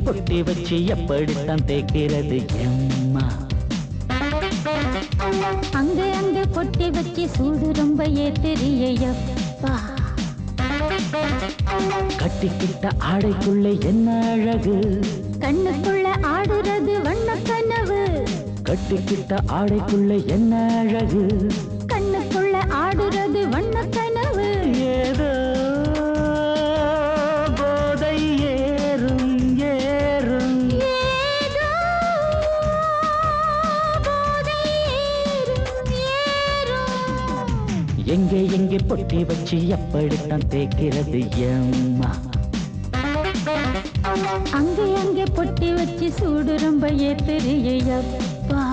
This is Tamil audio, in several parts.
பொட்டி வச்சு எப்படித்தான் தேக்கிறது எம்மா? அங்க அங்க பொட்டி வச்சு சூடு ரொம்ப ஏத்தெரியப்பா. கட்டிக்கிட்ட ஆடைக்குள்ள என்ன அழகு, கண்ணுக்குள்ள ஆடுறது வண்ண கனவு. கட்டிக்கிட்ட ஆடைக்குள்ள என்ன அழகு, கண்ணுக்குள்ள ஆடுறது வண்ண கனவு. ஏதோ போதை ஏறும் ஏறும், ஏதோ எங்கே பொட்டி வச்சு எப்படித்தான் தேய்க்கிறது எம்மா? அங்கே அங்கே பொட்டி வச்சு சூடு ரொம்ப ஏத்துறியப்பா.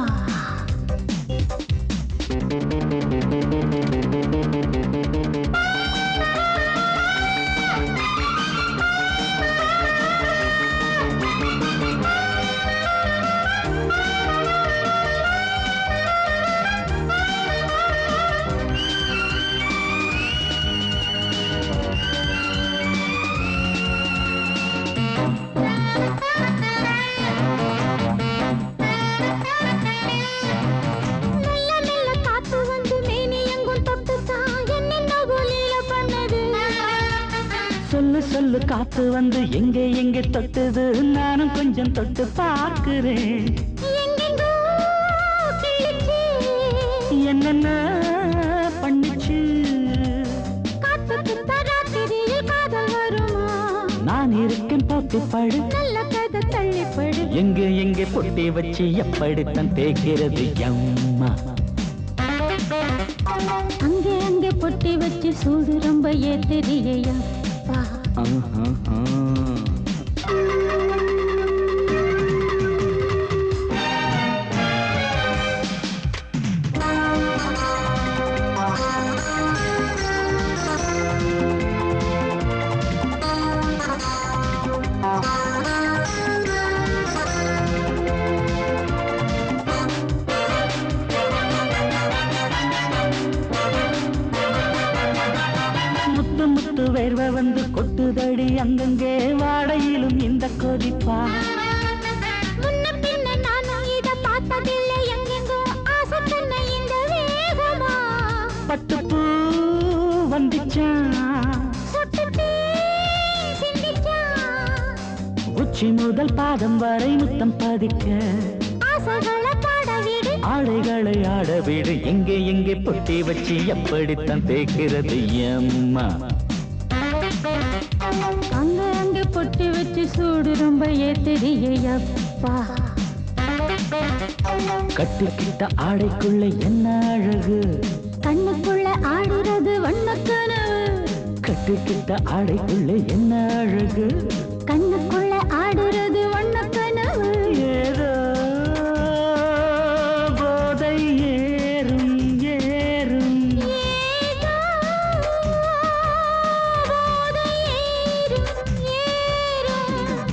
சொல்லு சொல்லு காத்து வந்து எங்கே எங்கே தொட்டுது, நானும் கொஞ்சம் தொட்டு பார்க்கிறேன். என்னென்ன பண்ணிச்சு நான் இருக்கேன் போட்டு படு, தள்ளிப்படு. எங்கே எங்கே பொட்டி வச்சு எப்படித்தான் தேய்க்கிறது எம்மா? அங்கே அங்கே பொட்டி வச்சு சூடு ரொம்ப ஏத்துறியப்பா. முத்து முத்து வேர்வை வந்து கொட்டுதடி அங்கங்கே, வாடையிலும் இந்த கொதிப்பா. முன்ன பின்ன நானும் இத பார்த்ததில்லை, எங்கெங்கோ ஆசை தன்னை இந்த வேகமா. பட்டுப்பூ வந்துச்சா, சுட்டுட்டே சிந்திச்சா. உச்சி முதல் பாதம் வரை முத்தம் பதிக்க, ஆசைகளை பாட விடு, ஆடைகளை ஆட விடு, எங்கே எங்கே பொட்டி வச்சு எப்படித்தான் தேய்க்கிறது எம்மா? அங்க அங்க பொட்டி வச்சு சூடு ரொம்ப ஏத்துறியப்பா. கட்டிக்கிட்ட ஆடைக்குள்ள என்ன அழகு, கண்ணுக்குள்ள ஆடுறது வண்ணக்கனவு. கட்டிக்கிட்ட ஆடைக்குள்ள என்ன அழகு, கண்ணுக்குள்ள ஆடுறது வண்ணக்கனவு. ஏதோ போதை ஏறும் ஏறும், ஏதோ போதை ஏறும் ஏறும்.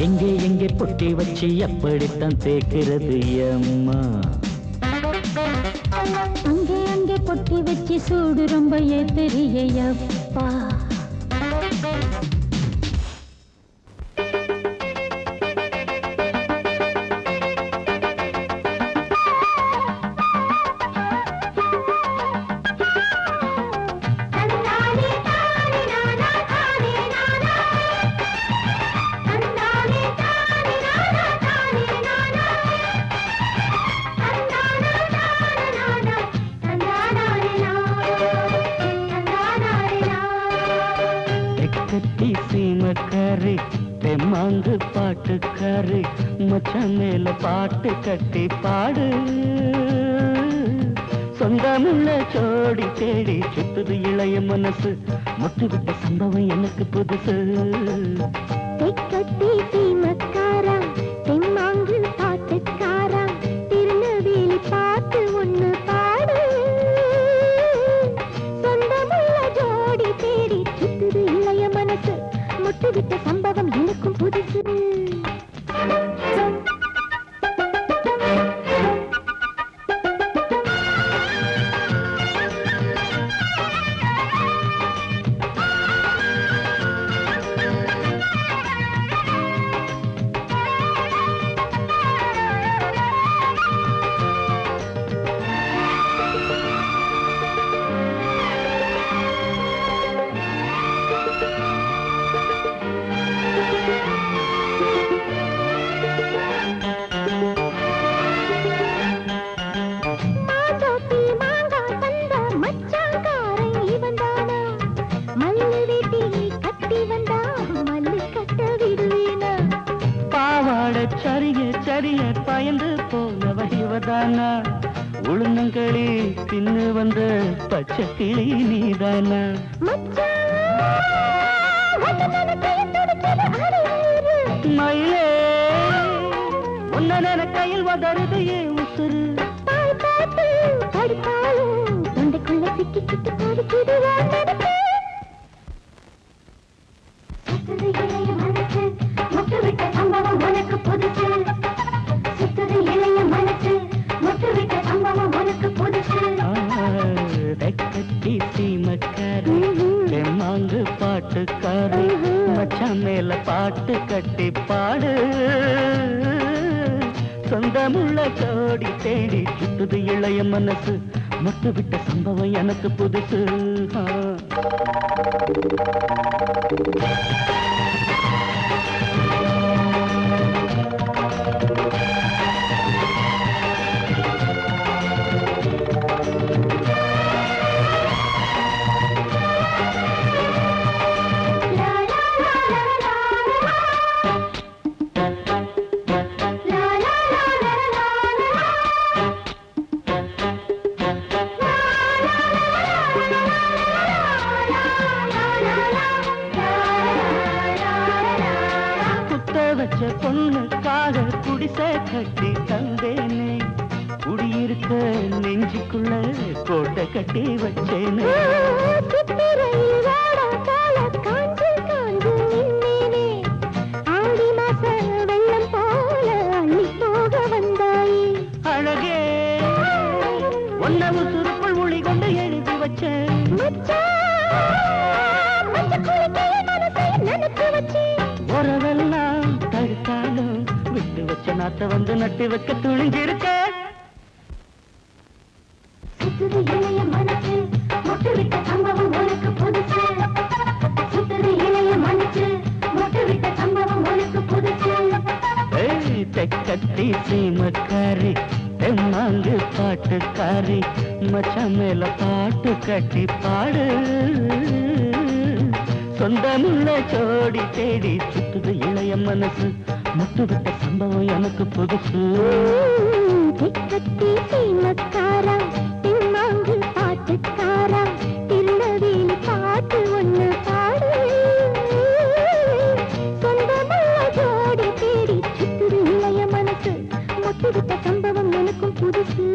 எங்கே எங்கே பொட்டி வச்சு எப்படித்தான் தேய்க்கிறது எம்மா? அங்கே அங்கே பொட்டி வச்சு சூடு ரொம்ப ஏத்துறியப்பா. கட்டி சீமக்காரி தெம்மாங்கு பாட்டுக்காரி, மச்சான் மேல பாட்டு கட்டி பாடு. சொந்தமுள்ள ஜோடி தேடி சுத்துது இளைய மனசு, முட்டுவிட்ட சம்பவம் எனக்கு புதுசு. கட்டி சீமக்காரா, தெம்மாங்கு பாட்டுக்காரா, திருநெல்வேலி பாட்டு ஒண்ணு பாடு. சொந்தமுள்ள ஜோடி தேடி சுத்துது இளைய மனசு, முட்டுவிட்ட சம்பவம் எனக்கும் புதுசு. சரிய சரிய பயந்து போனவ இவதானா, உளுந்தங்களி தின்னு வந்த பச்சை கிளி நீதானா மயிலே உன்ன கையில் வதருது ஏன் உசுறு தொண்டைக்குள்ள சிக்கி சிக்கி பாடிக்கிது சுத்துது இளைய மனசு முட்டு விட்ட சம்பவம் உனக்கு புதுசு சுத்துது இளைய மனசு முட்டு விட்ட சம்பவம் உனக்கு புதுசு கட்டி சீமக்காரி தெம்மாங்கு பாட்டுக்காரி மச்சான் மேல பாட்டு கட்டி பாடு சொந்தமுள்ள ஜோடி தேடி சுத்துது இளைய மனசு முட்டு விட்ட சம்பவம் எனக்கு புதுசு வச்ச பொண்ணுக்காக குடிசை கட்டி தந்தேனே குடியிருக்க நெஞ்சுக்குள்ள கோட்டை கட்டி வச்சேனே அழகே ஒன்னவு சுருக்குள் மொழி கொண்டு எழுதி வச்சேன் உறவெல்லாம் தடுத்தாலும் விட்டு வச்ச நாத்த வந்து நட்டு வைக்க துணிஞ்சிருக்க சுத்துது இளைய மனசு முட்டு விட்ட சம்பவம் உனக்கு புதுசு சுத்துது இளைய மனசு முட்டு விட்ட சம்பவம் உனக்கு புதுசு தெக்கட்டி சீமக்காரி தெம்மாங்கு பாட்டுக்காரி மச்சான் மேல பாட்டு கட்டி பாடு சொந்தமுள்ள ஜோடி தேடி சுத்துது இளைய மனசு முட்டு விட்ட சம்பவம் எனக்கு புதுசு திக்கத்தி சீமக்காரா தெம்மாங்கு பாட்டுக்காரா திருநெல்வேலி பாட்டு ஒண்ணு பாடு சொந்தமுள்ள ஜோடி தேடி சுத்துது இளைய மனசு முட்டு விட்ட சம்பவம் எனக்கும் புதுசு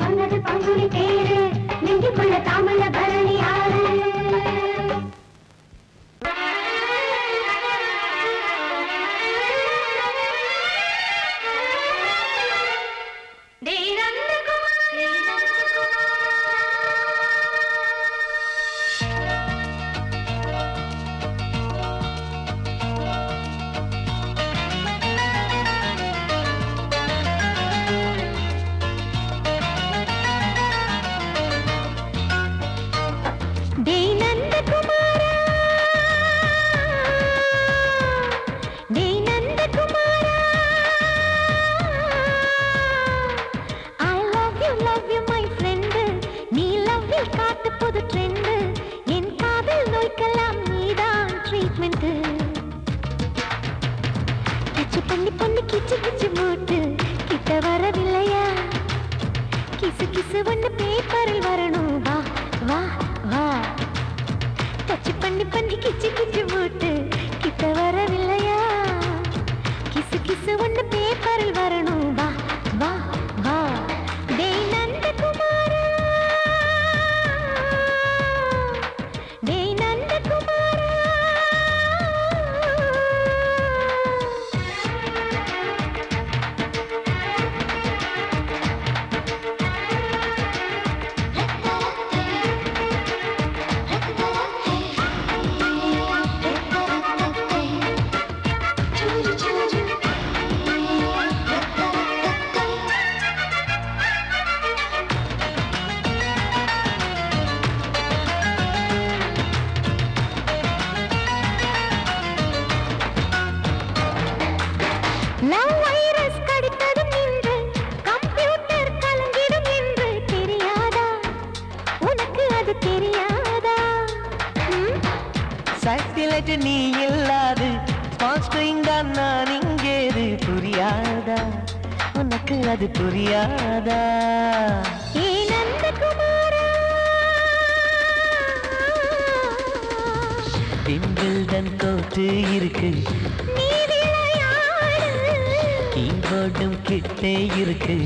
வந்தது பங்குனி தேரு நெஞ்சுக்குள்ள தாமல பரணி ஆறு பண்ணி பண்ணி கிச்சு கிச்சு மூட்டு கிட்ட வரவில்லையா கிசு கிசு ஒண்ணு பேப்பரில் வரணும் வா வா வா டச் பண்ணி பண்ணி கிச்சு கிச்சு மூட்டு கிட்ட வரவில்லையா கிசு கிசு ஒண்ணு பேப்பரில் வரணும் வா வா வா டேய் நந்தகுமாரா டேய் நந்தகுமாரா நீ இல்லாது நான் இங்கேது புரியாதா உன்னை உனக்கு அது புரியாதா? ஏ நந்தகுமாரா, விம்பிள்டன் கோட்டு இருக்கு, நீ விளையாடு, கீபோர்டும் கிட்டே இருக்கு,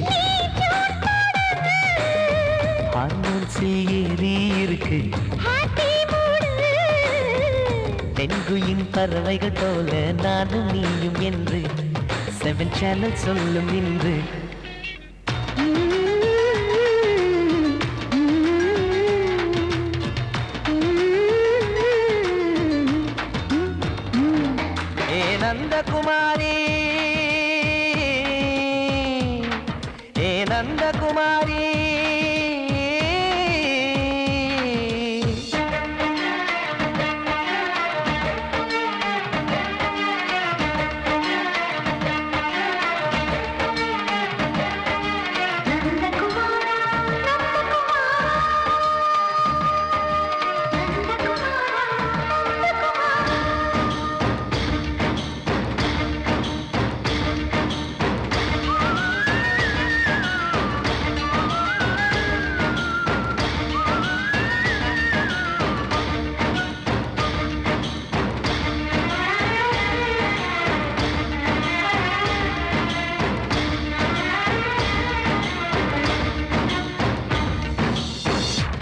ஹார்மோன்ஸில் ஏறி இருக்கு, ஹாப்பி மூடு. பெண்குயின் பறவைகள் போல நானும் நீயும் என்று 7 சேனல் சொல்லும் இன்று. ஏ நந்தகுமாரி, ஏ நந்தகுமாரி,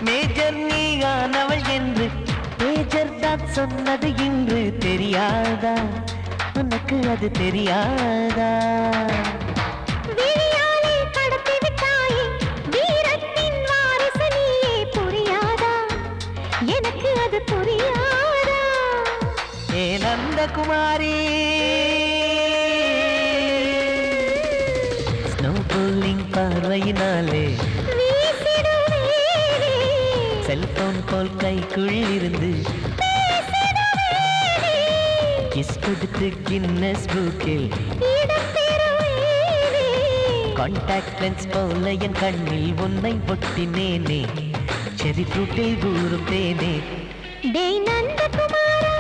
மேஜர் நீயானவள் என்று மேஜர் தான் சொன்னது இன்று தெரியாதா? உனக்கு அது தெரியாதா? விழியாலே கடத்தி விட்டாயே, வீரத்தின் வாரிசு நீயே, புரியாதா? எனக்கு அது புரியாதா? ஏ நந்தகுமாரி, ஸ்னோ போலிங் பார்வையினாலே வீசிடுவேனே, செல்போன் போல் கைக்குள் இருந்து பேசிடுவேனே, கிஸ் கொடுத்து கின்னஸ் புக்கில் இடம் பெறுவேனே. கான்டாக்ட் லென்ஸ் போல என் கண்ணில் உன்னை ஒட்டினேனே, செரி ஃப்ரூட்டில் ஊறும் தேனே. டேய் நந்தகுமாரா,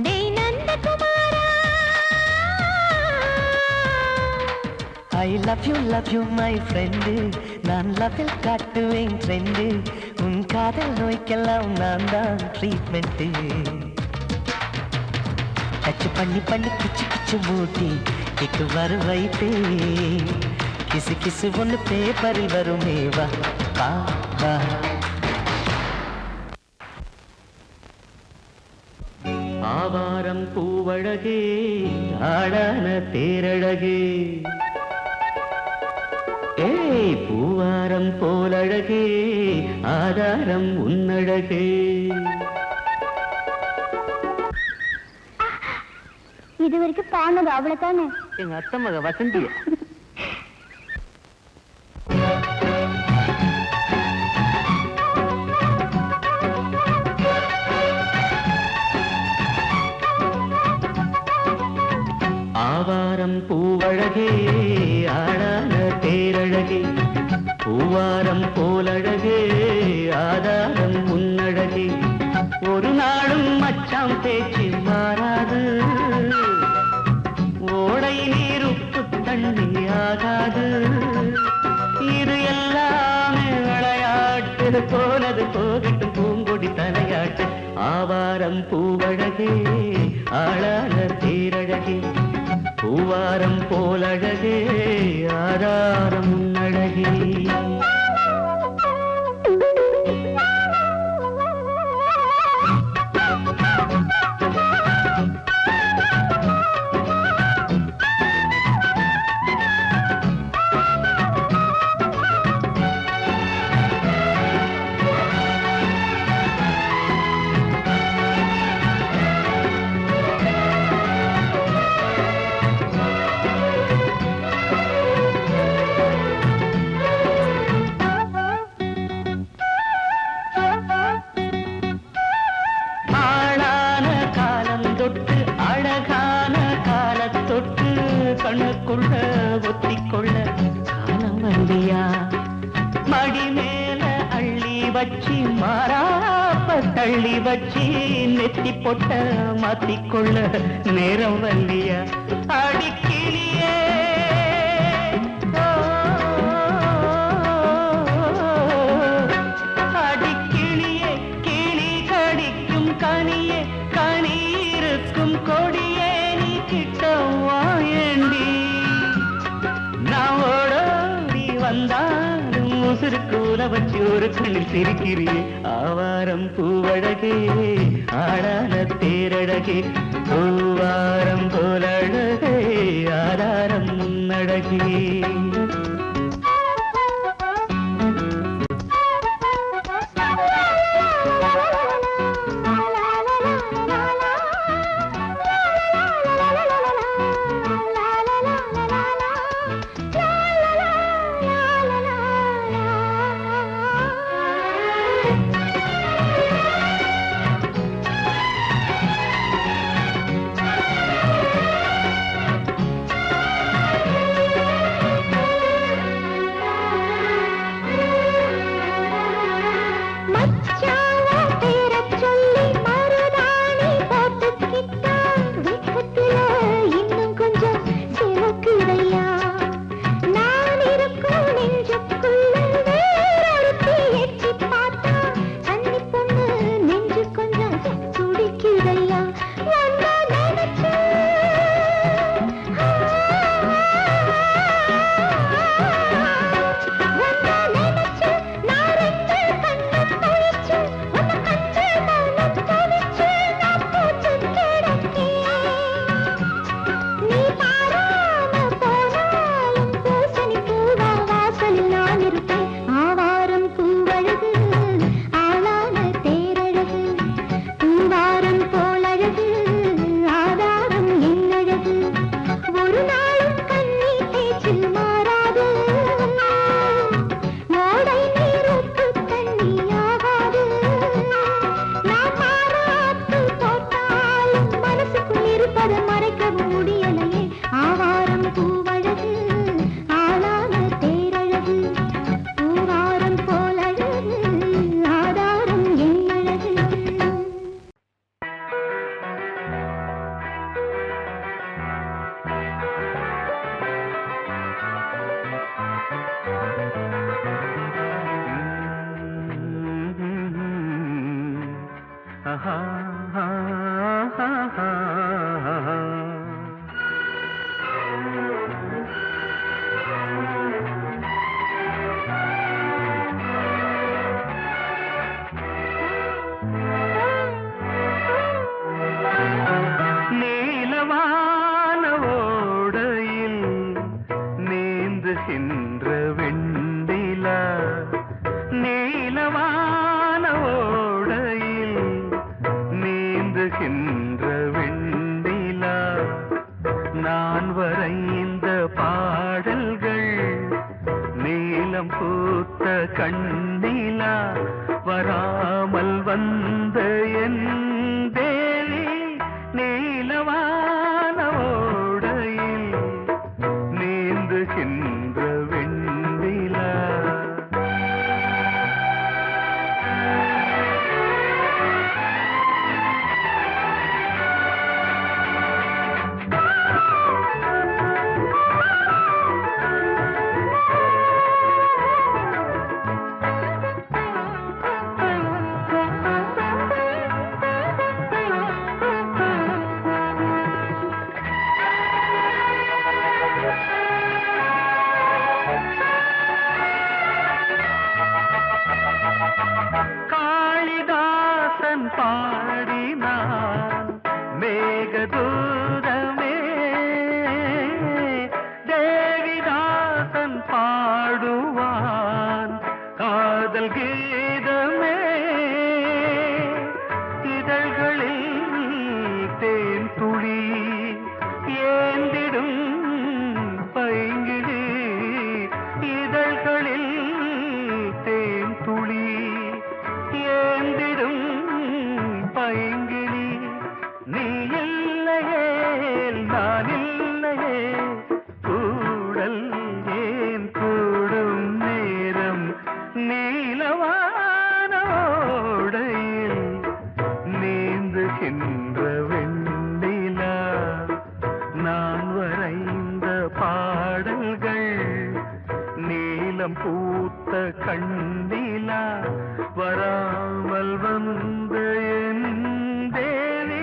டேய் நந்தகுமாரா, I love you my friend, நான் லவ்வில் காட்டுவேன் ட்ரெண்டு, உன் காதல் நோய்க்கெல்லாம் நான் தான் ட்ரீட்மெண்ட்டு. டச் பண்ணி பண்ணி கிச்சு கிச்சு மூட்டி கிக்கு வர வைப்பே, கிசு கிசு ஒன்று பேப்பரில் வருமே, வா வா வா. ஆவாரம் பூவழகே, ஆடான தேரழகே, ஏய் பூவாரம் போலழகே, ஆதாரம் உன்னழகே. இது வரைக்கும் பாடுனது அவ்வளவுதானே? எங்க அத்தை மக வசந்திய. ஆவாரம் பூவழகே, ஆடான தேரழகே, பூவாரம் போலழகே, ஆதாரம் உன்னழகே. ஒரு நாளும் மச்சாம் பேச்சு மாறாது, ஓடை நீர் உப்பு தண்ணி ஆகாது. இது எல்லாமே விளையாட்டு, போனது போகட்டும் பூங்கொடி தலையாட்டு. ஆவாரம் பூவழகே, ஆளான தேரழகே, பூவாரம் போலழகே, ஆதாரம் உன்னழகே. கண்ணுக்குள்ள ஒத்திக்கொள்ள காலம் வந்தியா, மடி மேல அள்ளி வச்சி மாறாப்ப அள்ளி வச்சி நெத்தி பொட்ட மாத்திக்கொள்ள நேரம் வல்லியா அடிக்கிளியே அடிக்கிளியே கிளி கடிக்கும் கனியே கனி இருக்கும் கொடியே நீ கிட்ட வாயண்டி நான் ஓடோடி வந்தாலும் உசுருக்கு உல வச்சு ஒரு கண்ணில் சிரிக்கிறியே ஆவாரம் பூவழகே ஆடான தேரழகே பூவாரம் போலழகே ஆதாரம் முன்னழகே இளம் பூத்த கண்ணிலா வராமல் வந்த என் தேவி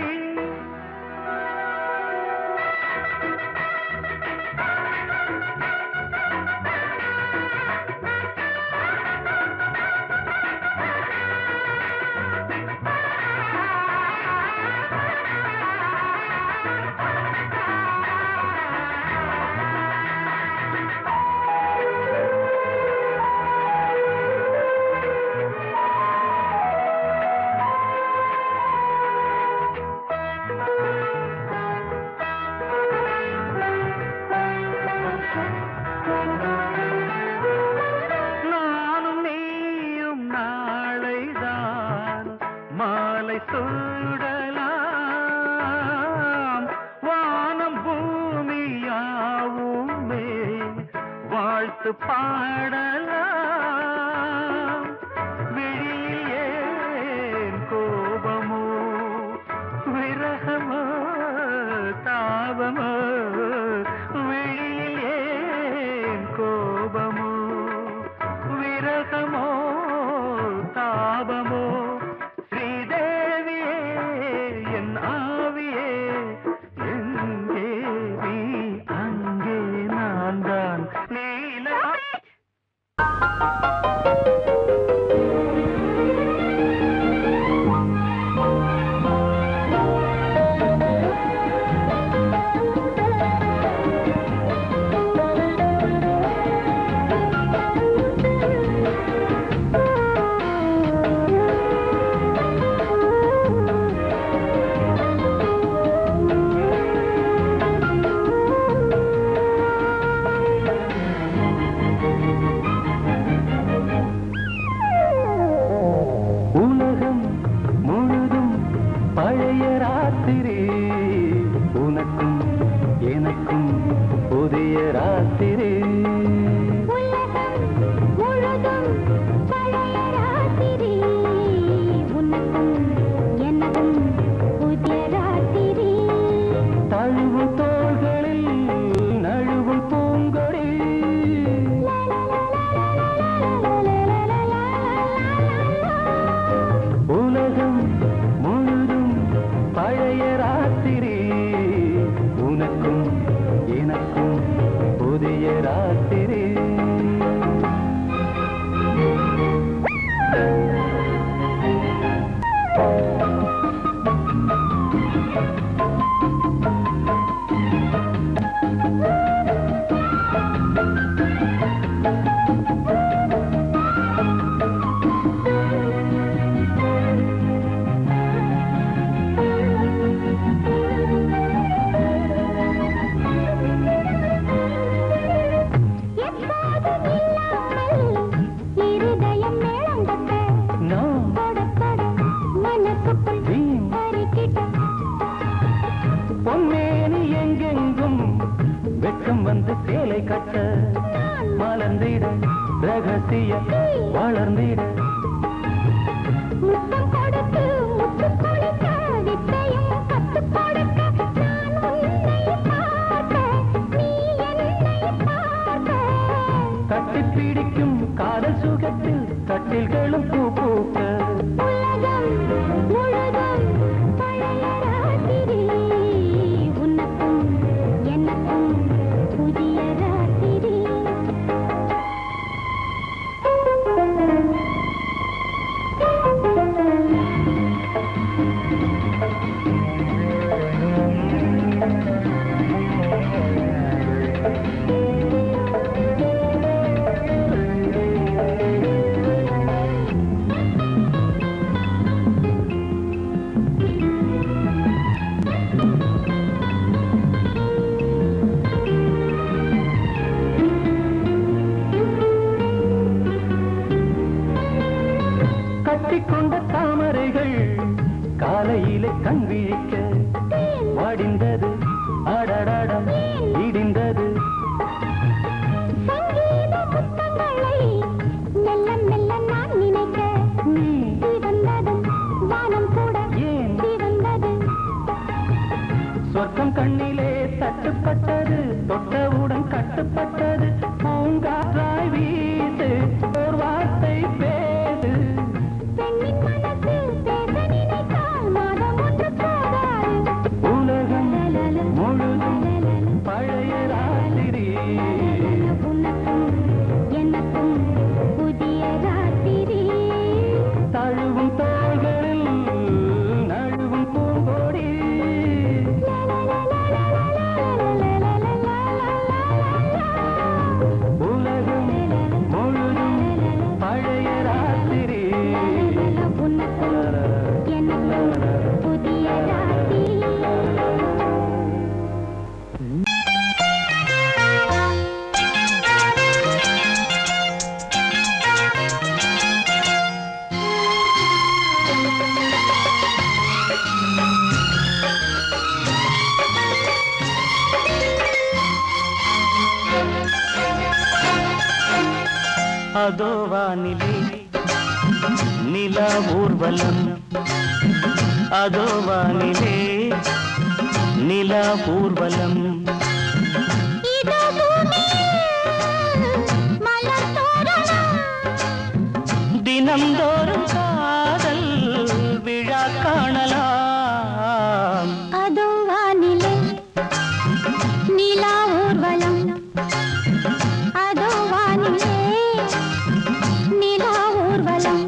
மாலை சூடலாம் வானம் பூமியாவுமே வாழ்த்து பாடலாம் விழியில் ஏன் கோபமோ விரகமோ தாபமோ விழியில் ஏன் கோபமோ விரகமோ தாபமோ பழைய ராத்திரி உனக்கும் எனக்கும் புதிய ராத்திரி முழுதும் பழைய ராத்திரி உனக்கும் எனக்கும் புதிய ராத்திரி தழுவும் தோள்களில் நழுவும் பூங்கொடி உலகம் பழைய ராத்திரி உனக்கும் எனக்கும் புதிய ராத்திரி பொன்மேனி எங்கெங்கும் வெட்கம் வந்து சேலை கட்ட மலர்ந்திட ரகசிய வளர்ந்திட முத்தம் கொடுத்து முத்து கொடுக்க வித்தையும் கத்து கொடுக்க நான் உன்னை பார்க்க நீ என்னை பார்க்க கட்டி பிடிக்கும் காதல் சுகத்தில் கட்டில்களும் பூ பூக்க உலகம் முழுதும் பழைய ராத்திரி உனக்கும் எனக்கும் புதிய ராத்திரி கட்டிக்கொண்ட தாமரைகள் காலையிலே கண் விழிக்க வாடிந்தது அடடடம் இடிந்தது சங்கீத முத்தங்களை மெல்ல மெல்ல நான் நினைக்க நீ வந்ததும் வானம் கூட ஏன் வந்தது சொர்க்கம் கண்ணிலே தட்டுப்பட்டது தொட்டவுடன் கட்டுப்பட்டது பூங்காற்றாய் வீச அதோ வானிலே நிலா ஊர்வலம் அதோ வானிலே நிலா ஊர்வலம் தினம்தோறும் காதல் விழா காணலாம் அதோ வானிலே நிலா ஊர்வலம் அதோ வானிலே நிலா ஊர்வலம்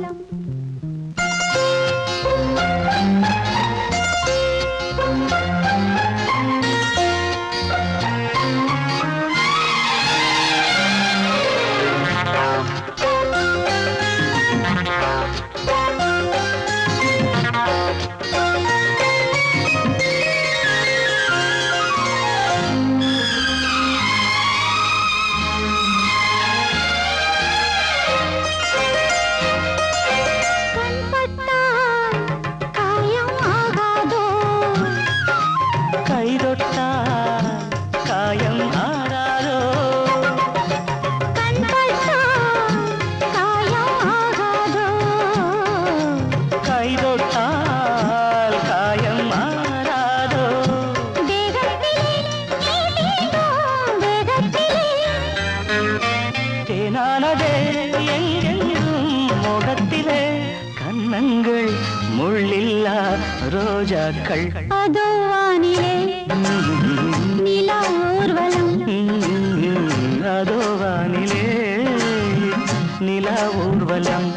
கண்ணங்கள் முள்ளில்லா ரோஜாக்கள் அதோ வானிலே நிலா ஊர்வலம் அதோ வானிலே நிலா ஊர்வலம்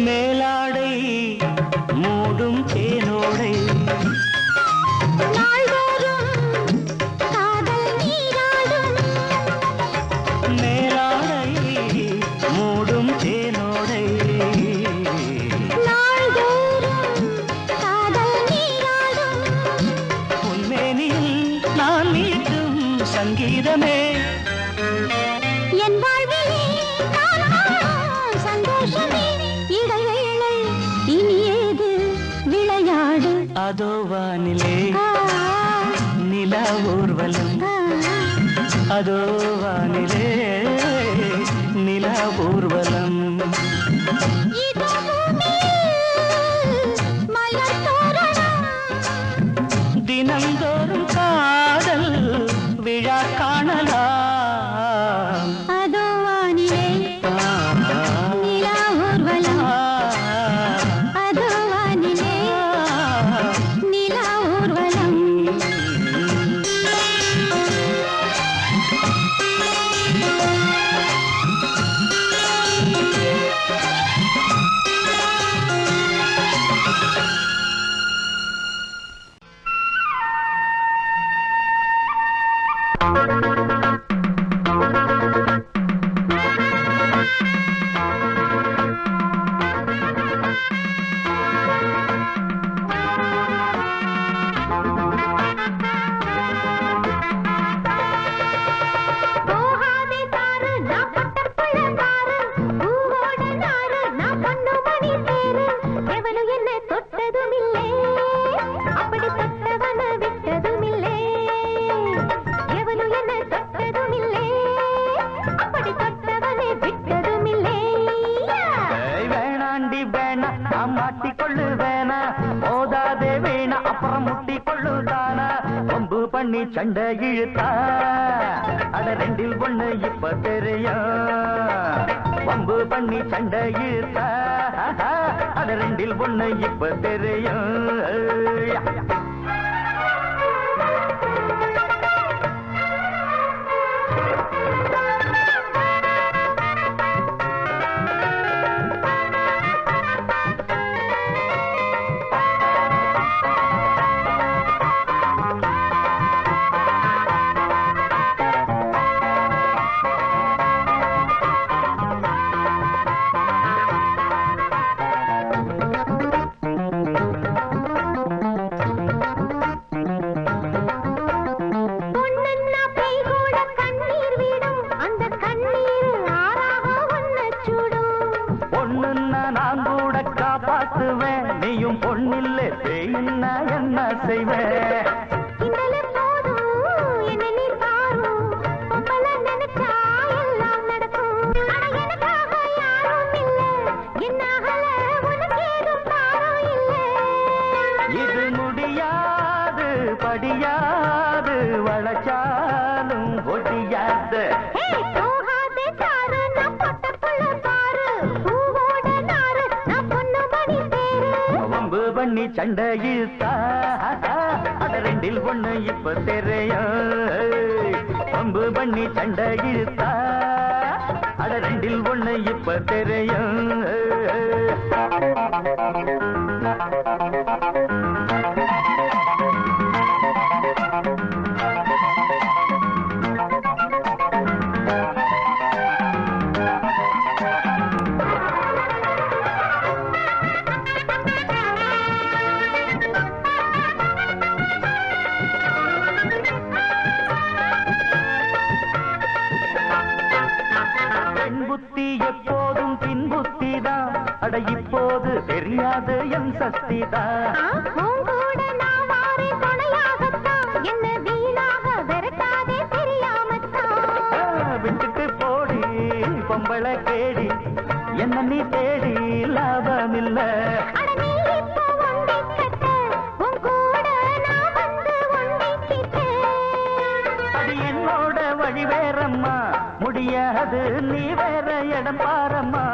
மேலாடை மூடும் தேனோடை மேலாடை மூடும் தேனோடை உன்மேனியில் நான் மீட்டும் சங்கீதமே என் வாழ்விலே சந்தோஷமே இடைவேளை இனி ஏது விளையாடு அதோ வானிலே நிலா ஊர்வலம் அதோ வானிலே நிலா ஊர்வலம் தினந்தோறும் காதல் விழா காணலாம் அதோ வானிலே நிலா ஊர்வலம் அதோ வானிலே நிலா ஊர்வலம் மாட்டிக்கொள்ளு வேணா ஓதாதே வீணா அப்புறம் முட்டிக்கொள்ளு தானா கொம்பு பண்ணி சண்டை இழுத்தா அட ரெண்டில் ஒண்ணு இப்ப தெரியும் வம்பு பண்ணி சண்டை இழுத்தா அட ரெண்டில் ஒண்ணு இப்ப தெரியும் ஆடுவேன் நீயும் பொண்ணில்லை பேயின்னா என்ன செய்வேன் கிண்டலு போதும் என்ன நீ பாரும் பொம்பள நினைச்சா எல்லாம் நடக்கும் ஆனா எனக்காக யாரும் இல்ல என்னாகல உனக்கு ஏதும் பாரம் இல்ல இது முடியாது படியாது வளச்சாலும் ஒடியாது போகாதே பாரு நான் பொட்ட புள்ள பாரு பூவோட நாரு நான் பொண்ணு மணி பேரு வம்பு பண்ணி சண்டை இழுத்தா அட ரெண்டில் ஒண்ணு இப்ப தெரியும் வம்பு பண்ணி சண்டை இழுத்தா அட ரெண்டில் ஒண்ணு இப்ப தெரியும் புத்தி எப்போதும் பின் புத்திதான் அட இப்போது தெரியாது என் சக்திதான் உங்கூட நான் வாரே துணையாகத்தான் என்ன வீணாக விரட்டாதே தெரியாமத்தான் விட்டுட்டு போடி பொம்பளை கேடி என்ன நீ தேடி லாபமில்ல அட நீ இப்போ ஒண்டி கட்ட உன் கூட நான் வந்து ஒண்டிக்கிட்டு அது என்னோட வழி வேறம்மா முடியாது நீ வேற இடம் பாரம்மா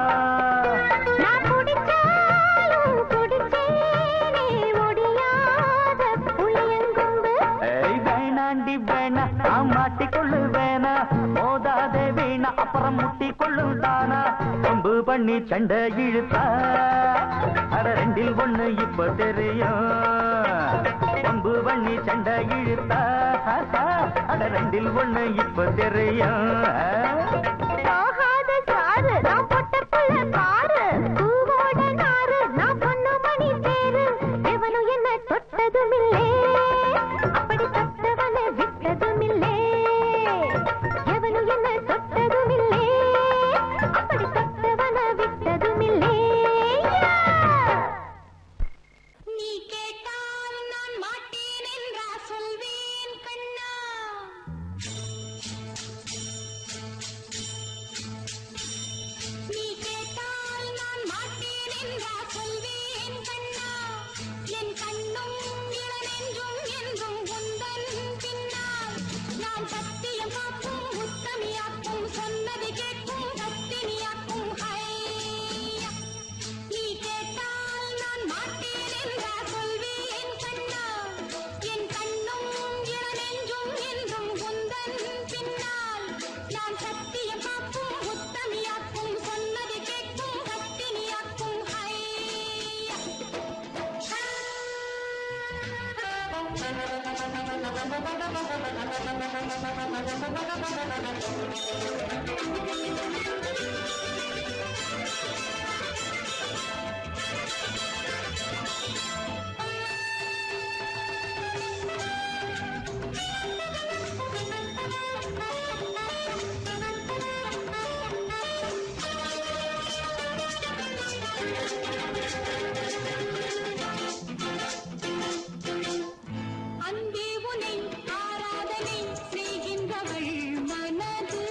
நான் குடிச்சாலும் குடிச்சேனே முடியாத புளியங்கொம்பு ஏய் வேணாண்டி வேணா நான் மாட்டிக்கொள்ளு வேணா மோதாதே வீணா அப்புறம் முட்டிக்கொள்ளு தானா கொம்பு பண்ணி சண்டை இழுத்தா அட ரெண்டில் ஒண்ணு இப்ப தெரியும் கொம்பு பண்ணி சண்டை இழுத்தா அட ரெண்டில் ஒண்ணு இப்ப தெரியும் போகாத சாரு நான் பொட்ட புள்ள பாரு பூவோட நாரு நான் பொண்ணு மணி பேரு எவனும் என்ன தொட்டதுமில்லே அப்படி தொட்டவனை விட்டதுமில்லே எவனும் என்ன தொட்டதுமில்லே அப்படி தொட்டவனை விட்டதுமில்லே நீ கேட்டால் நான் மாட்டேன் என்றா சொல்வேன் கண்ணா நீ கேட்டால் நான் மாட்டேன் என்றா சொல்வேன் கண்ணா என் கண்ணும் இளநெஞ்சும் என்றும் உந்தன் பின்னால் நான் சத்தியம் காக்கும் உத்தமியாக்கும் சொன்னது கேட்கும் பத்தினியாக்கும் ஹையா நீ கேட்டால் நான் மாட்டேன் என்றா சொல்வேன் கண்ணா என் கண்ணும் இளநெஞ்சும் என்றும் உந்தன் பின்னால் நான் சத்தியம் காக்கும் உத்தமியாக்கும் சொன்னது கேட்கும் பத்தினியாக்கும் ஹையா அன்பே உனை ஆராதனை செய்கின்றவள் மனது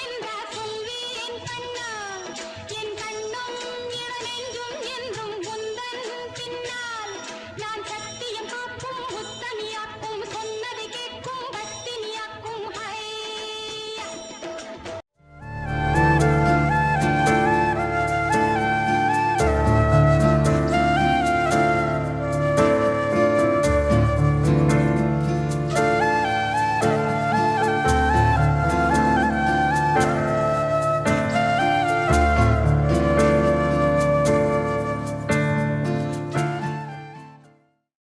நின்றால்